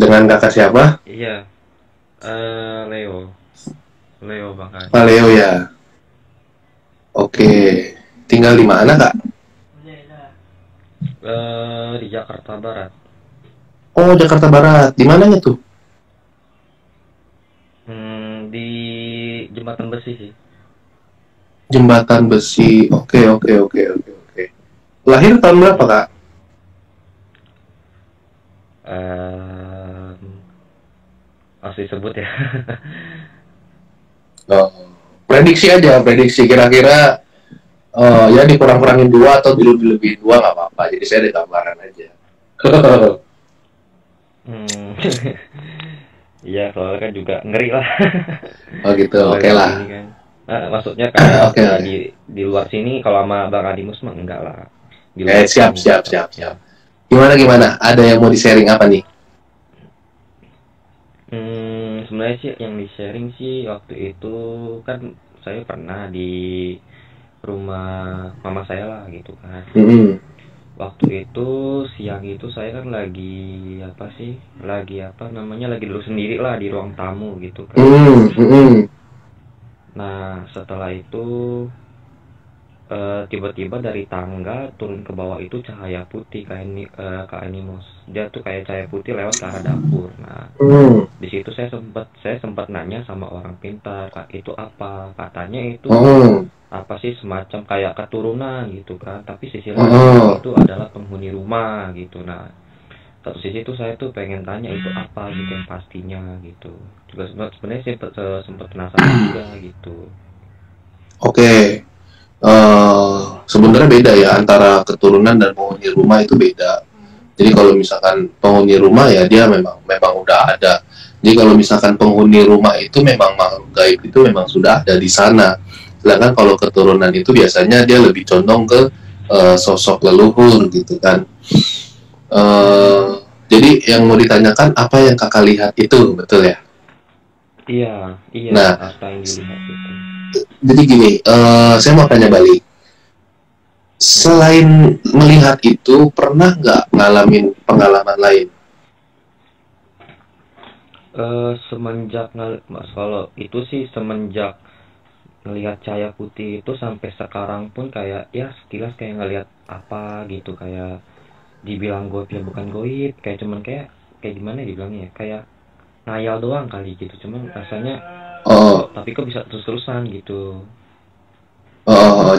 Dengan kakak siapa? Iya, Leo. Leo Bang Pak Adi. Leo ya. Oke. Tinggal di mana kak? Di Jakarta Barat. Oh, Jakarta Barat. Di mananya tuh? Di Jembatan Besi sih. Jembatan Besi. Oke, oke, oke, oke, oke. Lahir tahun berapa Mm-mm. kak? Em, Harus disebut ya. Oh, prediksi aja, prediksi kira-kira ya dikurang-kurangin dua atau dilebih-lebihin dua nggak apa-apa. Jadi saya ada gambaran aja. Hmm. Iya, soalnya kan juga ngeri lah. Oh gitu, Kalau oke lewat lah. sini kan. Nah, maksudnya kayak Oke, ya oke. di luar sini kalau sama Bang Adimus mah enggak lah. Di luar Siap, sini siap, siap, tetapnya. siap. Gimana, gimana? Ada yang mau di-sharing apa nih? Sebenarnya sih yang di-sharing sih waktu itu kan saya pernah di rumah mama saya lah gitu kan. Mm-mm. Waktu itu siang itu saya kan lagi apa sih? Lagi apa namanya? Lagi dulu sendiri lah di ruang tamu gitu kan. Mm, mm-mm. Nah, setelah itu tiba-tiba dari tangga turun ke bawah itu cahaya putih kayak Kak Animus. Dia tuh kayak cahaya putih lewat ke arah dapur. Nah, Mm. di situ saya sempat nanya sama orang pintar, Kak, itu apa? Katanya itu Mm. apa sih semacam kayak keturunan gitu kan. Tapi sisi lain bilang Mm. itu adalah penghuni rumah gitu. Nah, satu sisi itu saya tuh pengen tanya itu apa gitu yang pastinya gitu. Juga sebenarnya sempat penasaran juga gitu. Oke. Sebenarnya beda ya antara keturunan dan penghuni rumah itu beda. Jadi kalau misalkan penghuni rumah ya dia memang memang udah ada. Jadi kalau misalkan penghuni rumah itu memang makhluk gaib itu memang sudah ada di sana. Sedangkan kalau keturunan itu biasanya dia lebih condong ke sosok leluhur gitu kan. Mm-mm. Eh, jadi yang mau ditanyakan apa yang kakak lihat itu betul ya? Iya, iya, Nah, apa yang dilihat itu. jadi gini, saya mau tanya balik. Mm-mm. Selain melihat itu, pernah nggak ngalamin pengalaman lain? Semenjak Mas, kalau itu sih semenjak ngelihat cahaya putih itu sampai sekarang pun kayak ya sekilas kayak ngelihat apa gitu kayak dibilang goib ya bukan goib kayak cuman kayak gimana ya dibilangnya ya kayak ngayal doang kali gitu cuman rasanya Oh, kok tapi kok bisa terus-terusan gitu.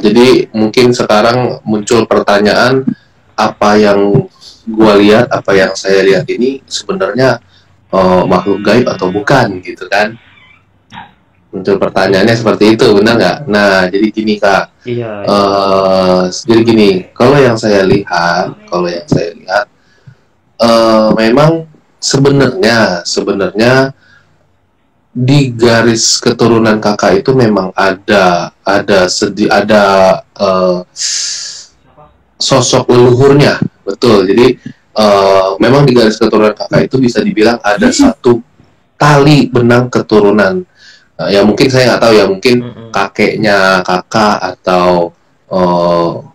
jadi mungkin sekarang muncul pertanyaan apa yang gua lihat, apa yang saya lihat ini sebenarnya makhluk gaib atau bukan gitu kan? Muncul pertanyaannya Mm-mm. seperti itu, benar nggak? Nah, jadi gini kak, Iya, iya. jadi gini, kalau yang saya lihat, memang sebenarnya sebenarnya di garis keturunan kakak itu memang ada sosok leluhurnya, betul. Jadi memang di garis keturunan kakak itu bisa dibilang ada satu tali benang keturunan. Ya mungkin saya nggak tahu ya, mungkin Mm-mm. kakeknya kakak atau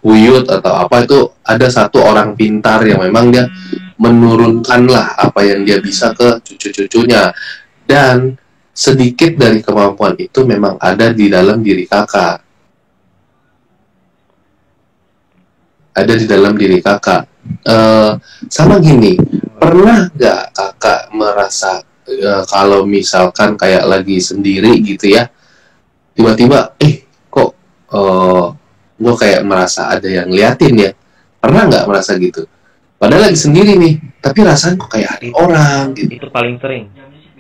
buyut atau apa itu ada satu orang pintar yang memang dia menurunkan lah apa yang dia bisa ke cucu-cucunya, dan sedikit dari kemampuan itu memang ada di dalam diri kakak, ada di dalam diri kakak. Eh, Sama gini, pernah nggak kakak merasa kalau misalkan kayak lagi sendiri gitu ya, tiba-tiba kok eh gue kayak merasa ada yang ngeliatin ya, pernah nggak merasa gitu? Padahal lagi sendiri nih, tapi rasanya kok kayak ada Itu orang gitu. itu paling sering.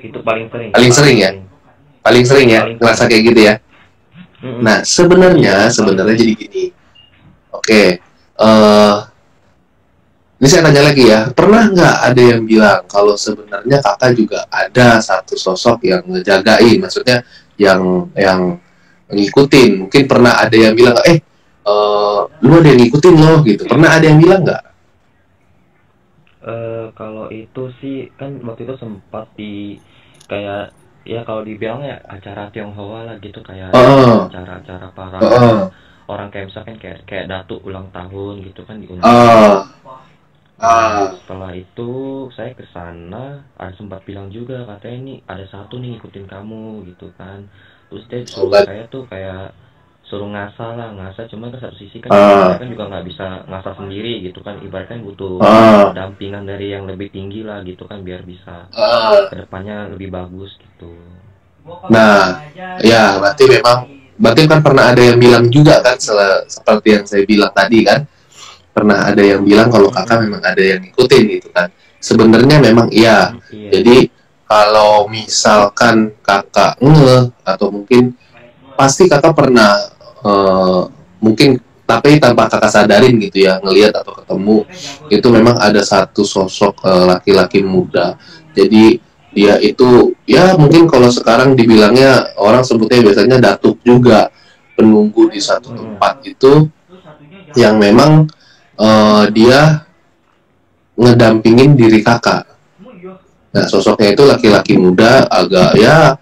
Itu paling sering, Paling paling sering ya, sering, paling sering ya paling ngerasa sering. kayak gitu ya. Mm-mm. Nah, Iya, sebenarnya paling sebenarnya sering. jadi gini. Oke, eh ini saya tanya lagi ya, pernah nggak ada yang bilang kalau sebenarnya kakak juga ada satu sosok yang ngejagain, maksudnya yang ngikutin? Mungkin pernah ada yang bilang, lu ada yang ngikutin loh gitu. Pernah ada yang bilang nggak? Kalau itu sih kan waktu itu sempat di kayak ya kalau dibilang ya acara Tionghoa lah gitu kayak Heeh, acara-acara para heeh, orang kayak misalkan kayak datuk ulang tahun gitu kan diundang. heeh, Nah, Ah, setelah itu saya ke sana, ada sempat bilang juga katanya ini ada satu nih ngikutin kamu gitu kan. Terus dia suruh obat. saya tuh kayak suruh ngasah lah, ngasah cuma ke satu sisi kan saya Ah, kan juga nggak bisa ngasah sendiri gitu kan. Ibaratnya butuh ah, dampingan dari yang lebih tinggi lah gitu kan biar bisa ah. kedepannya lebih bagus gitu. Nah, ya berarti kan pernah ada yang bilang juga kan seperti yang saya bilang tadi kan, pernah ada yang bilang kalau kakak Mm-mm. memang ada yang ngikutin gitu kan. Sebenarnya memang iya. Iya. Jadi kalau misalkan kakak atau mungkin pasti kakak pernah eh, mungkin tapi tanpa kakak sadarin gitu ya ngelihat atau ketemu itu memang ada satu sosok laki-laki muda. Jadi dia itu ya mungkin kalau sekarang dibilangnya orang sebutnya biasanya datuk juga, penunggu di satu Mm-mm. tempat itu yang memang dia ngedampingin diri kakak. Nah sosoknya itu laki-laki muda agak ya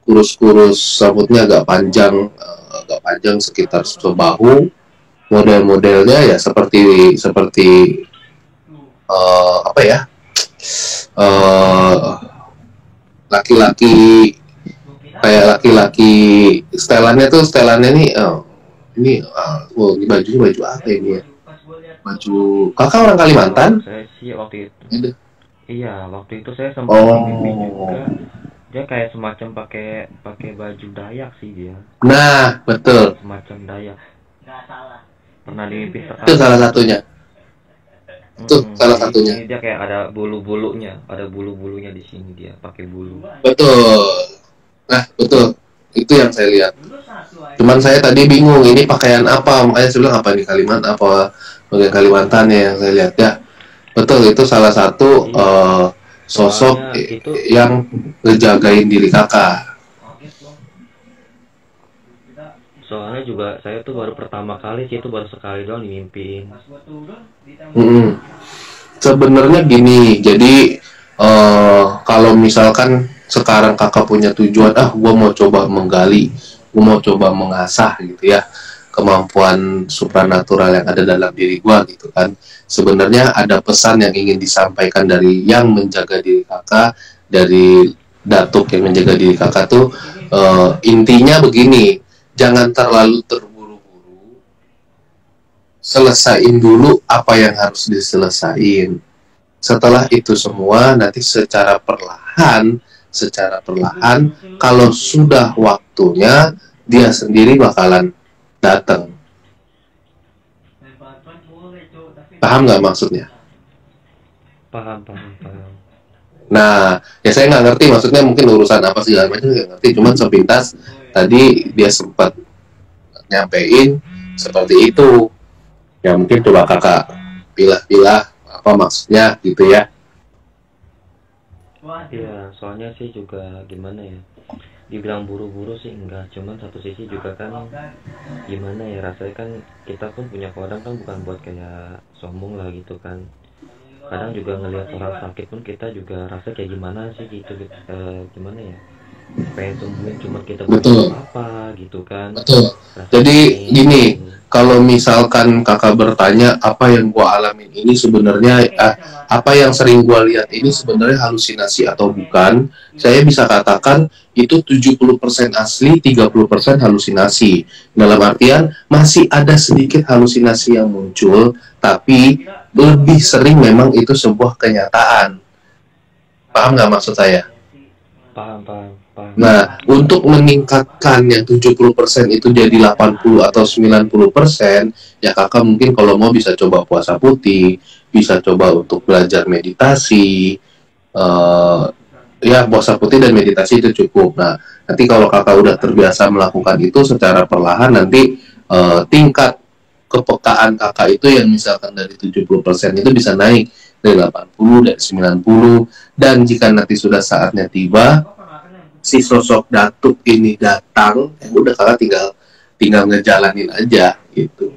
kurus-kurus, rambutnya agak panjang sekitar sebahu, model-modelnya ya seperti seperti apa ya, eh, laki-laki kayak laki-laki, setelannya nih ini ini baju apa ini ya, baju kakak orang Kalimantan. Kalau saya sih waktu itu, Ini. iya waktu itu saya sempat mimpi Oh, juga. Dia kayak semacam pakai pakai baju Dayak sih dia, nah betul, semacam Dayak. Pernah di mimpi itu sekali salah gitu. satunya, itu salah Di satunya, sini dia kayak ada bulu-bulunya, ada bulu-bulunya di sini dia pakai bulu. betul. Nah betul, itu yang saya lihat. Cuman saya tadi bingung ini pakaian apa, makanya saya bilang apa nih Kalimantan, apa bagian Kalimantan ya yang saya lihat ya. Betul, itu salah satu Iya, sosok soalnya itu, yang ngejagain diri kakak. soalnya juga saya tuh baru pertama kali sih itu baru sekali doang dimimpiin. Mm-mm. Sebenarnya gini, jadi kalau misalkan sekarang kakak punya tujuan, gue mau coba menggali, gue mau coba mengasah gitu ya, kemampuan supranatural yang ada dalam diri gue gitu kan. Sebenarnya ada pesan yang ingin disampaikan dari yang menjaga diri kakak, dari datuk yang menjaga diri kakak tuh intinya begini, jangan terlalu terburu-buru, selesaiin dulu apa yang harus diselesain. Setelah itu semua nanti secara perlahan kalau sudah waktunya dia sendiri bakalan datang. Paham nggak maksudnya? Paham, paham, paham. Nah, ya saya nggak ngerti maksudnya mungkin urusan apa segala macam nggak ngerti. Cuman sepintas tadi dia sempat nyampein seperti itu. Ya mungkin coba kakak pilah-pilah apa maksudnya gitu ya. Iya, soalnya sih juga gimana ya, dibilang buru-buru sih enggak, cuman satu sisi juga kan gimana ya, rasanya kan kita pun punya kodam kan bukan buat kayak sombong lah gitu kan. Kadang juga ngelihat orang sakit pun kita juga rasa kayak gimana sih gitu, gimana ya, pengen sembuhin cuma kita belum bisa Betul. apa-apa gitu kan, Betul. rasanya Jadi pengen gini, gitu. kalau misalkan kakak bertanya apa yang gua alamin ini sebenarnya apa yang sering gua lihat ini sebenarnya halusinasi atau bukan, saya bisa katakan itu 70% asli, 30% halusinasi. Dalam artian masih ada sedikit halusinasi yang muncul, tapi lebih sering memang itu sebuah kenyataan. Paham nggak maksud saya? Paham, paham, paham. Nah, untuk meningkatkan yang 70% itu jadi 80 atau 90%, ya kakak mungkin kalau mau bisa coba puasa putih, bisa coba untuk belajar meditasi, eh, ya puasa putih dan meditasi itu cukup. Nah, nanti kalau kakak udah terbiasa melakukan itu secara perlahan, nanti tingkat kepekaan kakak itu yang misalkan dari 70% itu bisa naik dari 80, dari 90, dan jika nanti sudah saatnya tiba, si sosok datuk ini datang, udah kakak tinggal tinggal ngejalanin aja gitu.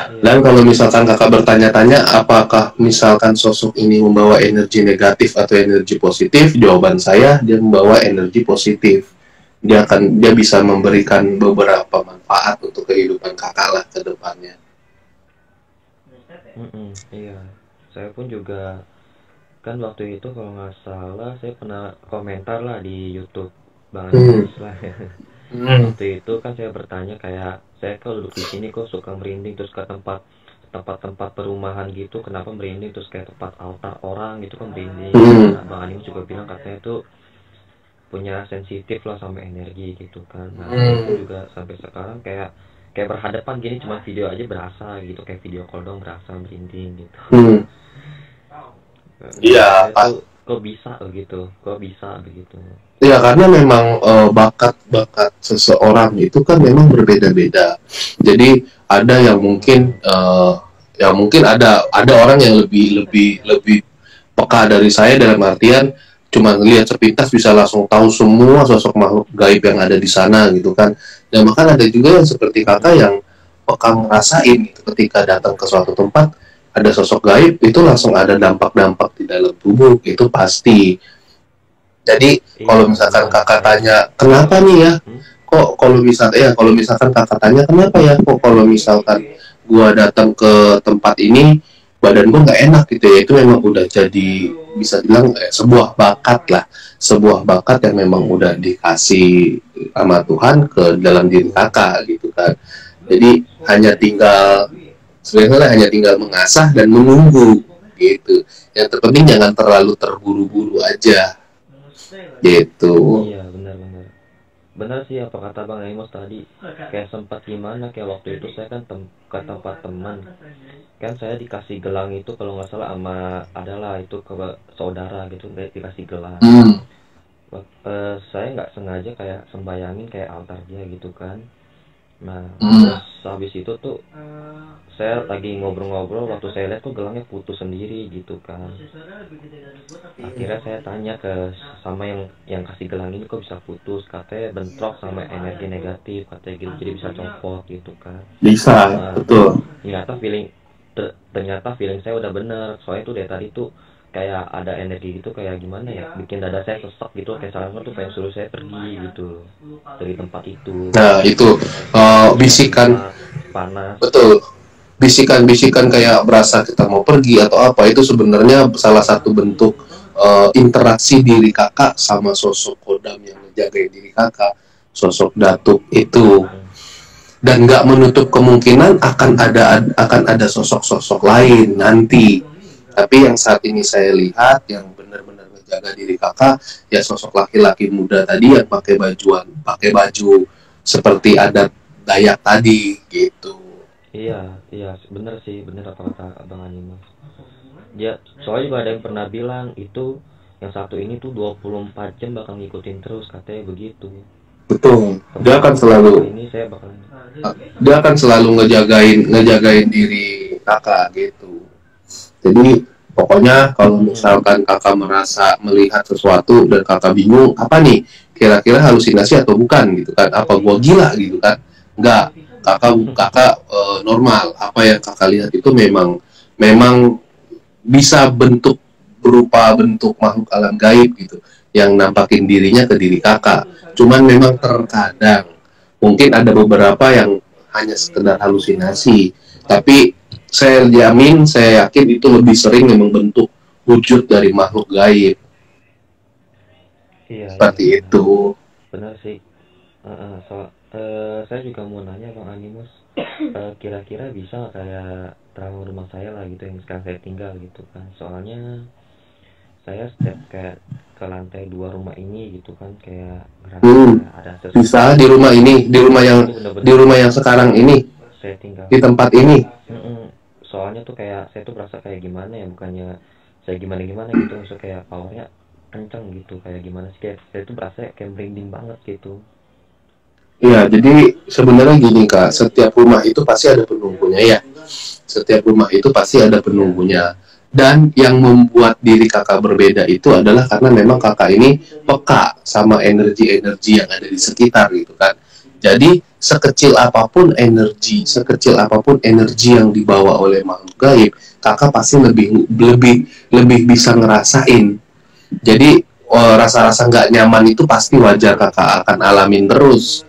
Iya, Dan kalau iya. misalkan kakak bertanya-tanya apakah misalkan sosok ini membawa energi negatif atau energi positif, jawaban saya dia membawa energi positif. Dia bisa memberikan beberapa manfaat untuk kehidupan kakak lah ke depannya. Iya, saya pun juga kan waktu itu kalau nggak salah saya pernah komentar lah di YouTube Bang Hmm. Animus lah. Hmm. Waktu itu kan saya bertanya kayak saya kalau duduk di sini kok suka merinding, terus ke tempat-tempat perumahan gitu kenapa merinding, terus kayak tempat altar orang gitu kan merinding. Hmm. Nah, Bang Animus juga bilang katanya tuh punya sensitif lah sama energi gitu kan. Nah saya pun Hmm. juga sampai sekarang kayak kayak berhadapan gini cuma video aja berasa gitu, kayak video call dong berasa merinding gitu. Hmm. Kata Iya, saya Pak. tuh kok bisa begitu. Ya karena memang bakat-bakat seseorang itu kan memang berbeda-beda. Jadi ada yang mungkin ya mungkin ada orang yang lebih lebih lebih peka dari saya dalam artian cuma ngelihat sepintas bisa langsung tahu semua sosok makhluk gaib yang ada di sana gitu kan. Dan bahkan ada juga yang seperti kakak Mm-mm. yang peka ngerasain gitu, ketika datang ke suatu tempat ada sosok gaib itu langsung ada dampak-dampak di dalam tubuh itu pasti. Jadi Iya kalau misalkan benar kakak kayak tanya kenapa nih ya, hmm? kok kalau misalkan kakak tanya kenapa ya, kok kalau misalkan gua datang ke tempat ini badan gua nggak enak gitu ya, itu memang udah jadi bisa bilang sebuah bakat lah, sebuah bakat yang memang udah dikasih sama Tuhan ke dalam diri kakak gitu kan. Jadi hanya tinggal sebenarnya hanya tinggal mengasah dan menunggu gitu. Yang terpenting jangan terlalu terburu-buru aja gitu. Iya benar-benar benar sih apa kata Bang Amos tadi, kayak sempat gimana kayak waktu itu saya kan ke tempat teman kan, saya dikasih gelang itu kalau nggak salah sama adalah itu ke saudara gitu, dikasih gelang. Hmm. Saya nggak sengaja kayak sembayangin kayak altar dia gitu kan. Nah, Hmm. terus habis itu tuh saya lagi ngobrol-ngobrol, waktu saya lihat tuh gelangnya putus sendiri gitu kan. Akhirnya saya tanya ke sama yang kasih gelang ini kok bisa putus, katanya bentrok sama energi negatif katanya gitu, jadi bisa copot gitu kan. Bisa, Nah, betul. ternyata feeling saya udah bener, soalnya tuh dari tadi tuh kayak ada energi gitu, kayak gimana ya, bikin dada saya sesak gitu, kayak sekarang tuh pengen suruh saya pergi gitu loh dari tempat itu. Nah, itu Kayak saya merasa bisikan, cemas, panas. betul. Bisikan-bisikan kayak berasa kita mau pergi atau apa itu sebenarnya salah satu bentuk interaksi diri kakak sama sosok kodam yang menjaga diri kakak, sosok datuk itu. Mm-mm. Dan nggak menutup kemungkinan akan ada sosok-sosok lain nanti. Tapi yang saat ini saya lihat yang benar-benar menjaga diri kakak ya sosok laki-laki muda tadi yang pakai baju seperti adat Dayak tadi gitu. Iya, iya, bener sih, bener apa kata Abang Animus. Dia soalnya juga ada yang pernah bilang itu yang satu ini tuh 24 jam bakal ngikutin terus katanya begitu. Betul. Dia Teman akan selama selalu ini saya bakal dia akan selalu ngejagain diri kakak gitu. Jadi pokoknya kalau mm-mm. misalkan kakak merasa melihat sesuatu dan kakak bingung apa nih kira-kira halusinasi atau bukan gitu kan, apa gua gila gitu kan, enggak, kakak normal, apa yang kakak lihat itu memang memang bisa berupa bentuk makhluk alam gaib gitu yang nampakin dirinya ke diri kakak, cuman memang terkadang mungkin ada beberapa yang hanya sekedar halusinasi, tapi saya yakin itu lebih sering memang bentuk wujud dari makhluk gaib Iya, iya, seperti benar. itu. Benar sih. Saya juga mau nanya Bang Animus, kira-kira bisa nggak kayak terang rumah saya lah gitu yang sekarang saya tinggal gitu kan. Soalnya saya setiap kayak ke lantai 2 rumah ini gitu kan kayak ngerasa Hmm, kayak ada bisa sesuatu gitu. Itu di bener-bener rumah yang sekarang ini, saya tinggal. di tempat ini. Mm-mm. Soalnya tuh kayak saya tuh berasa kayak gimana ya, bukannya saya gimana-gimana gitu, maksudnya kayak powernya kencang gitu, kayak gimana sih, kayak saya tuh berasa kayak merinding banget gitu. Ya, jadi sebenarnya gini Kak, setiap rumah itu pasti ada penunggunya ya. Setiap rumah itu pasti ada Iya. penunggunya. Dan yang membuat diri kakak berbeda itu adalah karena memang kakak ini peka sama energi-energi yang ada di sekitar gitu kan. Jadi sekecil apapun energi yang dibawa oleh makhluk gaib, kakak pasti lebih lebih lebih bisa ngerasain. Jadi rasa-rasa nggak nyaman itu pasti wajar kakak akan alamin terus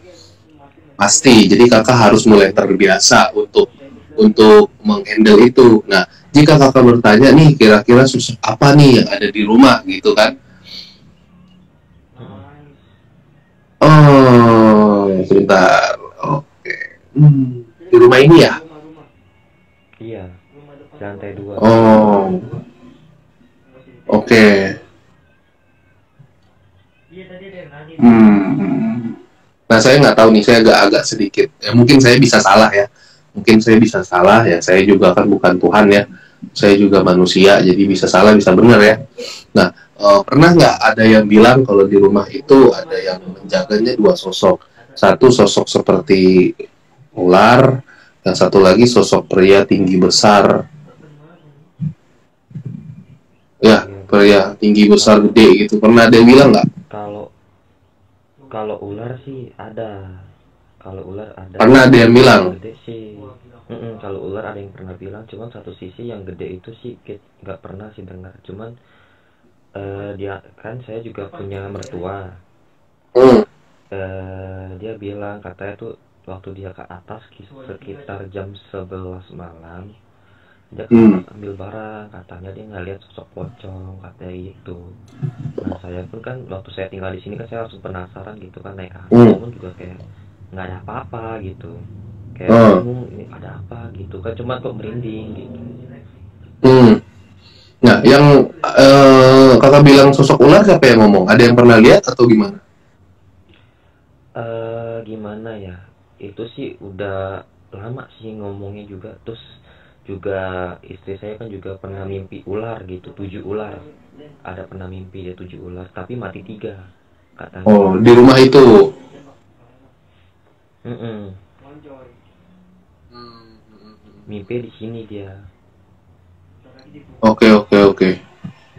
pasti. Jadi kakak harus mulai terbiasa untuk menghandle itu. Nah, jika kakak bertanya nih, kira-kira sosok apa nih yang ada di rumah gitu kan? Oh, sebentar. Oke. Di rumah ini ya? Iya, lantai 2. Oh, oke. Hmm. Nah, saya nggak tahu nih, saya agak-agak sedikit. Ya, mungkin saya bisa salah ya. Mungkin saya bisa salah ya. Saya juga kan bukan Tuhan ya. Saya juga manusia, jadi bisa salah, bisa benar ya. Nah, pernah nggak ada yang bilang kalau di rumah itu ada yang menjaganya dua sosok. Satu sosok seperti ular, yang satu lagi sosok pria tinggi besar. Ya, Iya. pria tinggi besar Kalau gede gitu. Pernah ada yang bilang nggak? kalau kalau ular sih ada. Kalau ular ada, Pernah ada cuman yang kalau bilang. yang gede sih, kalau ular ada yang pernah bilang, cuman satu sisi yang gede itu sih nggak pernah sih dengar. Cuman dia kan saya juga punya mertua. Hmm, Dia bilang katanya tuh waktu dia ke atas sekitar jam 11 malam, dia ke hmm, atas ambil barang, katanya dia nggak lihat sosok pocong katanya gitu. Nah saya pun kan waktu saya tinggal di sini kan saya langsung penasaran gitu kan, naik atas, hmm, cuman juga kayak nggak ada apa-apa gitu, kayak hmm, bingung ini ada apa gitu kan, cuma kok merinding gitu. hmm. Nah, yang kakak bilang sosok ular siapa yang ngomong? Ada yang pernah lihat atau gimana? Gimana ya, itu sih udah lama sih ngomongnya juga. Terus juga istri saya kan juga pernah mimpi ular gitu, 7 ular, ada pernah mimpi dia 7 ular tapi mati 3 katanya. Oh, di rumah itu. Mm-mm. Mimpi di sini dia. Oke, oke, oke.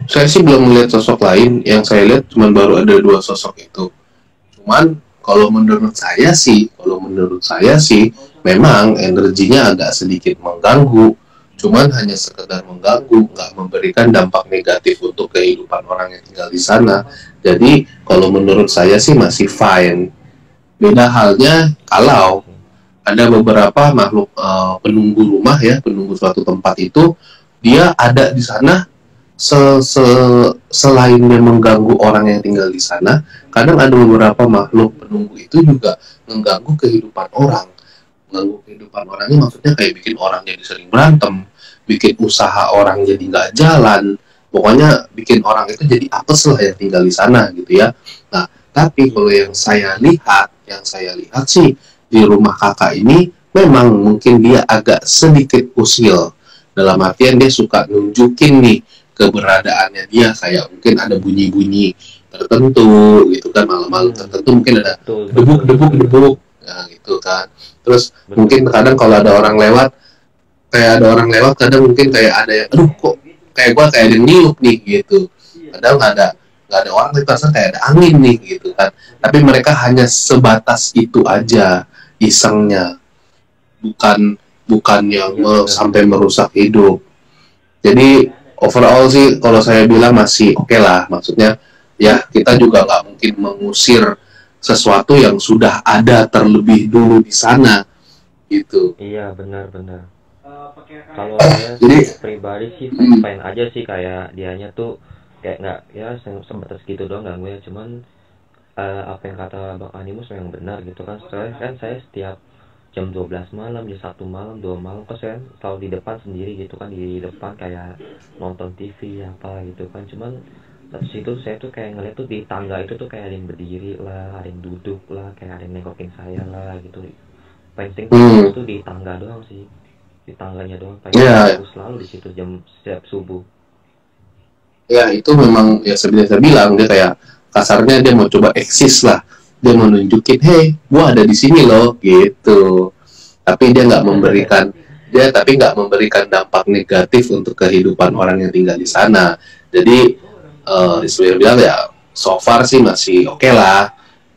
Saya sih belum melihat sosok lain. Yang saya lihat cuma baru ada dua sosok itu. Cuman kalau menurut saya sih, memang energinya agak sedikit mengganggu. Cuman hanya sekedar mengganggu, nggak memberikan dampak negatif untuk kehidupan orang yang tinggal di sana. Jadi kalau menurut saya sih masih fine. Beda halnya Iya kalau sih. ada beberapa makhluk penunggu rumah ya, penunggu suatu tempat itu, dia ada di sana selain dia mengganggu orang yang tinggal di sana, kadang ada beberapa makhluk penunggu itu juga mengganggu kehidupan orang. Mengganggu kehidupan orangnya maksudnya kayak bikin orang jadi sering berantem, bikin usaha orang jadi nggak jalan, pokoknya bikin orang itu jadi apes lah yang tinggal di sana gitu ya. Nah, tapi kalau Iya. yang saya lihat sih di rumah kakak ini memang mungkin dia agak sedikit usil. Dalam artian dia suka nunjukin nih keberadaannya dia, kayak mungkin ada bunyi-bunyi tertentu gitu kan, malam-malam Hmm, tertentu mungkin ada betul betul betul debuk-debuk-debuk, nah gitu kan. Terus betul mungkin betul. kadang kalau ada orang lewat, kadang mungkin kayak ada yang aduh kok kayak gua kayak ada yang niup nih gitu. Kadang nggak ada orang, tapi perasaan kayak ada angin nih gitu kan. Tapi mereka hanya sebatas itu aja, isengnya, bukan bukan yang Iya benar sampai benar. merusak hidup. Jadi overall sih kalau saya bilang masih oke lah. Maksudnya ya kita juga nggak mungkin mengusir sesuatu yang sudah ada terlebih dulu di sana gitu. Iya benar benar. Kalau saya sih Jadi pribadi sih fine hmm, fine aja sih, kayak dianya tuh kayak nggak ya sebatas gitu doang ganggu ya. Cuman apa yang kata Bang Animus memang benar gitu kan. Soalnya kan saya setiap jam 12 malam, jam 1 malam, 2 malam kok saya selalu di depan sendiri gitu kan, di depan kayak nonton TV apa gitu kan. Cuman satu situ saya tuh kayak ngeliat tuh di tangga itu tuh kayak ada yang berdiri lah, ada yang duduk lah, kayak ada yang nengokin saya lah gitu. Paling tuh di situ hmm, tuh di tangga doang sih, di tangganya doang, paling saya ya tuh selalu di situ jam setiap subuh. ya itu memang ya seperti saya bilang, dia kayak kasarnya dia mau coba eksis lah, dia mau nunjukin hey gua ada di sini loh gitu. Tapi dia nggak memberikan dampak negatif untuk kehidupan orang yang tinggal di sana. Jadi sebenarnya bilang ya so far sih masih oke lah,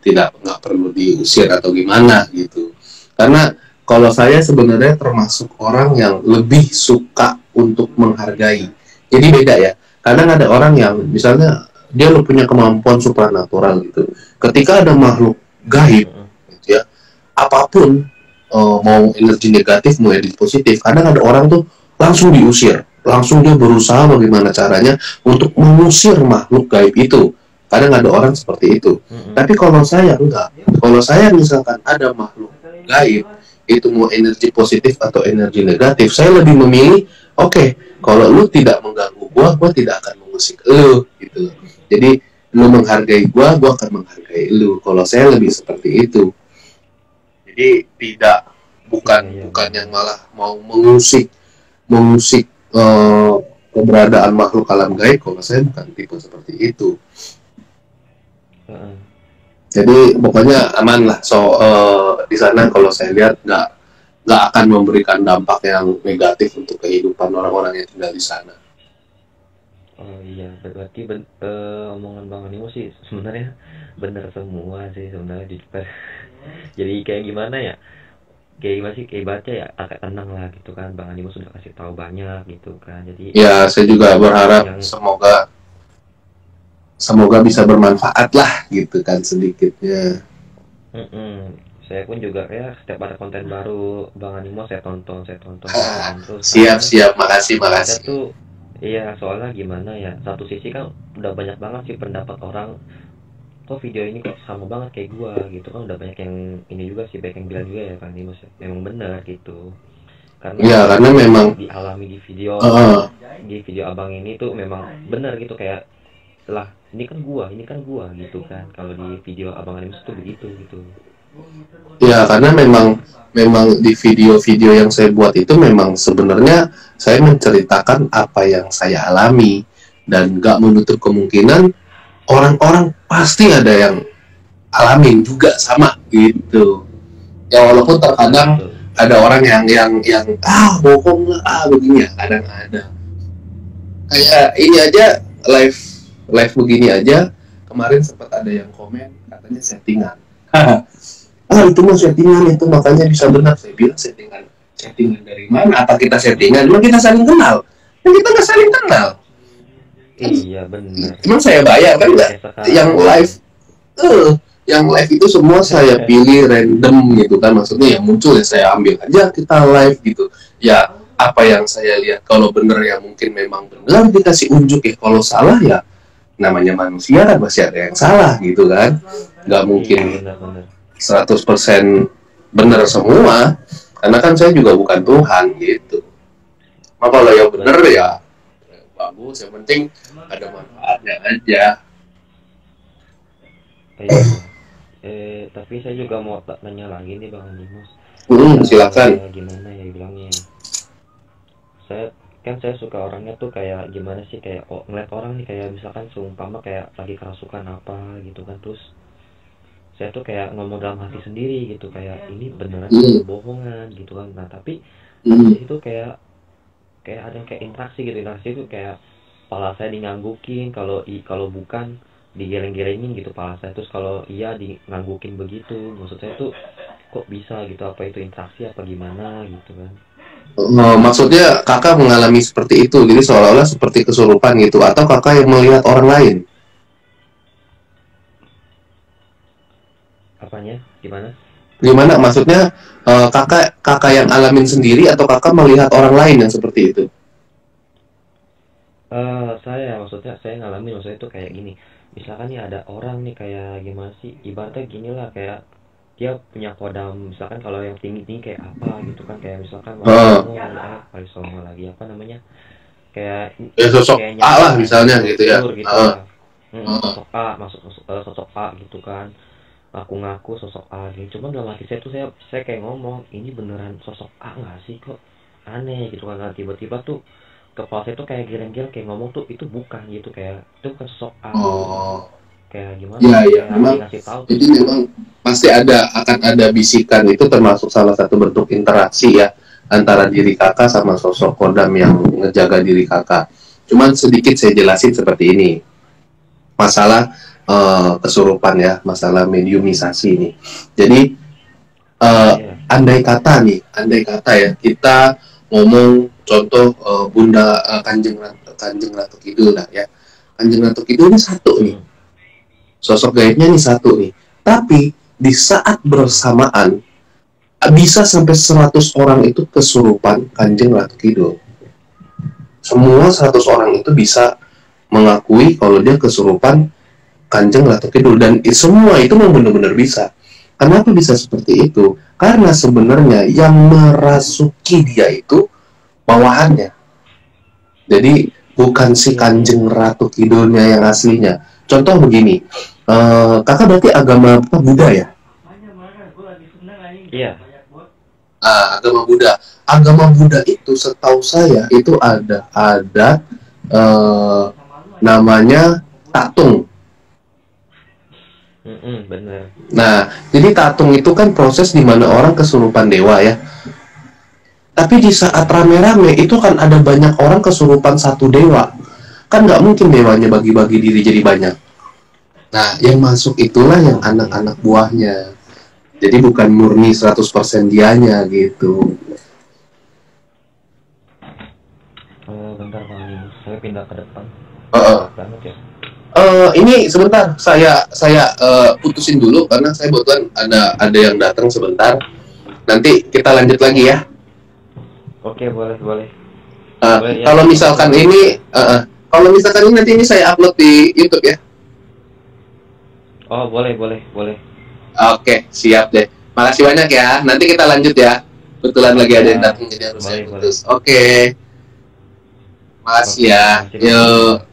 tidak nggak perlu diusir atau gimana gitu. Karena kalau saya sebenarnya termasuk orang yang lebih suka untuk menghargai. Jadi beda ya. Kadang ada orang yang misalnya dia lo punya kemampuan supranatural gitu. Ketika ada makhluk gaib Mm-mm. gitu ya, apapun mau energi negatif mau energi positif, kadang ada orang tuh langsung diusir, langsung dia berusaha bagaimana caranya untuk mengusir makhluk gaib itu. Kadang ada orang seperti itu. Tapi kalau saya enggak. Kalau saya misalkan ada makhluk gaib, itu mau energi positif atau energi negatif, saya lebih memilih, oke, kalau lu tidak mengganggu gua tidak akan mengusik lu, gitu. Jadi lu menghargai gua akan menghargai lu. Kalau saya lebih seperti itu. Jadi tidak bukan yang malah mau mengusik keberadaan makhluk alam gaib. Kalau saya bukan tipe seperti itu. Jadi pokoknya aman lah. Di sana kalau saya lihat nggak akan memberikan dampak yang negatif untuk kehidupan orang-orang yang tinggal di sana. Oh iya, berarti omongan Bang Animo sih sebenarnya benar semua sih sebenarnya di jadi kayak gimana ya? Kayak gimana sih, kayak baca ya agak tenang lah gitu kan. Bang Animo sudah kasih tahu banyak gitu kan. Jadi ya saya juga berharap semoga bisa bermanfaat lah gitu kan sedikitnya. Saya pun juga ya setiap ada konten baru Bang Animo saya tonton terus. Siap, makasih. Saya tuh iya, soalnya gimana ya, satu sisi kan udah banyak banget sih pendapat orang, kok video ini kok sama banget kayak gua gitu kan, udah banyak yang ini juga sih, banyak yang bilang juga ya kan, ini memang benar gitu. Karena memang dialami di video abang ini tuh memang benar gitu, kayak lah ini kan gua gitu kan, kalau di video abang ini tuh begitu gitu. Ya, karena memang di video-video yang saya buat itu memang sebenarnya saya menceritakan apa yang saya alami, dan gak menutup kemungkinan orang-orang pasti ada yang alamin juga sama gitu. Ya walaupun terkadang ada orang yang bohong lah, begini ya, kadang ada. Kayak ini aja live begini aja, kemarin sempat ada yang komen katanya settingan. Itu mah settingan, itu makanya bisa benar. Saya bilang settingan dari mana? Apa kita settingan? Memang kita saling kenal? Kita nggak saling kenal. Iya benar. Emang saya bayar kan nggak? Yang live itu semua saya pilih random gitu kan, maksudnya yang muncul ya saya ambil aja, kita live gitu. Ya apa yang saya lihat, kalau benar ya mungkin memang benar dikasih unjuk ya, kalau salah ya namanya manusia kan masih ada yang salah gitu kan, nggak mungkin 100% benar semua, karena kan saya juga bukan Tuhan gitu. Nah, kalau yang benar ya bagus, yang penting ada manfaatnya aja. Tapi saya juga mau tanya lagi nih Bang Dimas. Silakan. Gimana ya bilangnya? Saya suka orangnya tuh kayak gimana sih, kayak ngeliat orang nih kayak misalkan seumpama kayak lagi kerasukan apa gitu kan, terus saya tuh kayak ngomong dalam hati sendiri gitu, kayak ini beneran bohongan gitu kan. Nah tapi itu kayak ada yang kayak interaksi itu kayak kepala saya dianggukin, kalau bukan digeleng-gelengin gitu kepala saya, terus kalau iya dianggukin begitu. Maksud saya tuh kok bisa gitu, apa itu interaksi apa gimana gitu kan. Maksudnya kakak mengalami seperti itu, jadi seolah-olah seperti kesurupan gitu, atau kakak yang melihat orang lain? Apanya? Gimana? Maksudnya kakak yang alamin sendiri atau kakak melihat orang lain yang seperti itu? Maksudnya saya ngalamin, maksudnya itu kayak gini. Misalkan nih ada orang nih kayak gimana sih? Ibaratnya gini lah, kayak dia punya kodam, misalkan kalau yang tinggi kayak apa gitu kan, kayak misalkan kali songo lagi apa namanya? Kayak sosok A lah misalnya gitu ya. Sosok A, sosok A gitu kan. Aku ngaku sosok A gitu. Cuman dalam hati saya tuh saya kayak ngomong, ini beneran sosok A nggak sih, kok aneh gitu kan. Tiba-tiba tuh kepala saya tuh kayak geleng-geleng, kayak ngomong tuh itu bukan gitu, kayak itu bukan sosok A. Kayak gimana? Ya, memang. Jadi memang pasti akan ada bisikan, itu termasuk salah satu bentuk interaksi ya antara diri kakak sama sosok kodam yang ngejaga diri kakak. Cuman sedikit saya jelasin seperti ini. Masalah kesurupan ya, masalah mediumisasi ini. Jadi andai kata ya kita ngomong contoh Bunda Kanjeng Ratu Kidul lah ya. Kanjeng Ratu Kidul ini satu nih. Sosok gaibnya nih satu nih. Tapi di saat bersamaan bisa sampai 100 orang itu kesurupan Kanjeng Ratu Kidul. semua 100 orang itu bisa mengakui kalau dia kesurupan Kanjeng Ratu Kidul, dan semua itu memang benar-benar bisa. Kenapa bisa seperti itu? Karena sebenarnya yang merasuki dia itu bawahannya. Jadi bukan si Kanjeng Ratu Kidulnya yang aslinya. Contoh begini, kakak berarti agama apa, Buddha ya? Iya. Agama Buddha. Agama Buddha itu setahu saya itu ada namanya tatung. Bener. Nah, jadi tatung itu kan proses di mana orang kesurupan dewa ya. Tapi di saat rame-rame itu kan ada banyak orang kesurupan satu dewa. Kan nggak mungkin dewanya bagi-bagi diri jadi banyak. Nah, yang masuk itulah yang anak-anak buahnya. Jadi bukan murni 100% dianya gitu. Bentar Bang, saya pindah ke depan. Banget ya. Ini sebentar, saya putusin dulu karena saya kebetulan ada yang datang sebentar. Nanti kita lanjut lagi ya. Oke, boleh. Kalau misalkan ini nanti ini saya upload di YouTube ya. Oh, boleh. Oke, siap deh. Makasih banyak ya. Nanti kita lanjut ya. Kebetulan lagi ada yang datang jadi harus saya putus. Oke. Makasih ya. Yuk.